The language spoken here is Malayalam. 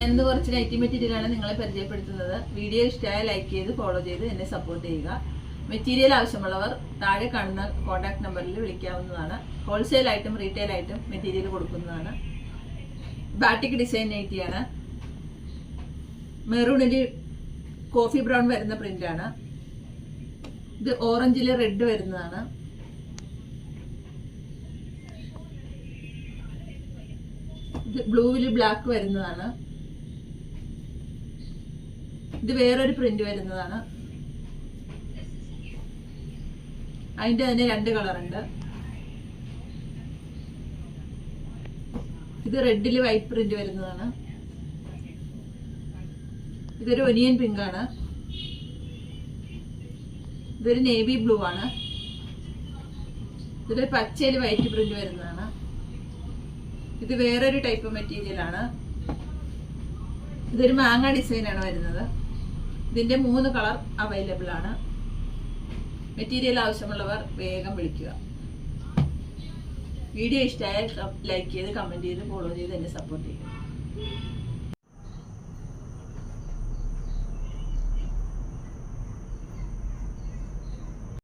എന്ന് കുറച്ച് നൈറ്റി മെറ്റീരിയലാണ് നിങ്ങളെ പരിചയപ്പെടുത്തുന്നത്. വീഡിയോ ഇഷ്ടമായ ലൈക്ക് ചെയ്ത് ഫോളോ ചെയ്ത് എന്നെ സപ്പോർട്ട് ചെയ്യുക. മെറ്റീരിയൽ ആവശ്യമുള്ളവർ താഴെ കാണുന്ന കോൺടാക്ട് നമ്പറിൽ വിളിക്കാവുന്നതാണ്. ഹോൾസെയിൽ ആയിട്ടും റീറ്റെയിൽ ആയിട്ടും മെറ്റീരിയൽ കൊടുക്കുന്നതാണ്. ബാറ്റിക് ഡിസൈൻ നൈറ്റിയാണ്. മെറൂണിൽ കോഫി ബ്രൗൺ വരുന്ന പ്രിന്റാണ്. ഇത് ഓറഞ്ചിൽ റെഡ് വരുന്നതാണ്. ഇത് ബ്ലൂവിൽ ബ്ലാക്ക് വരുന്നതാണ്. ഇത് വേറൊരു പ്രിന്റ് വരുന്നതാണ്. അതിന്റെ തന്നെ രണ്ട് കളറുണ്ട്. ഇത് റെഡിൽ വൈറ്റ് പ്രിന്റ് വരുന്നതാണ്. ഇതൊരു ഒനിയൻ പിങ്ക് ആണ്. ഇതൊരു നേവി ബ്ലൂ ആണ്. ഇതൊരു പച്ചയിൽ വൈറ്റ് പ്രിന്റ് വരുന്നതാണ്. ഇത് വേറൊരു ടൈപ്പ് മെറ്റീരിയൽ ആണ്. ഇതൊരു മാങ്ങ ഡിസൈൻ ആണ് വരുന്നത്. ഇതിന്റെ 3 കളർ അവൈലബിൾ ആണ്. മെറ്റീരിയൽ ആവശ്യമുള്ളവർ വേഗം വിളിക്കുക. വീഡിയോ ഇഷ്ടമായാൽ ലൈക്ക് ചെയ്ത് കമന്റ് ചെയ്ത് ഫോളോ ചെയ്ത് എന്നെ സപ്പോർട്ട് ചെയ്യുക.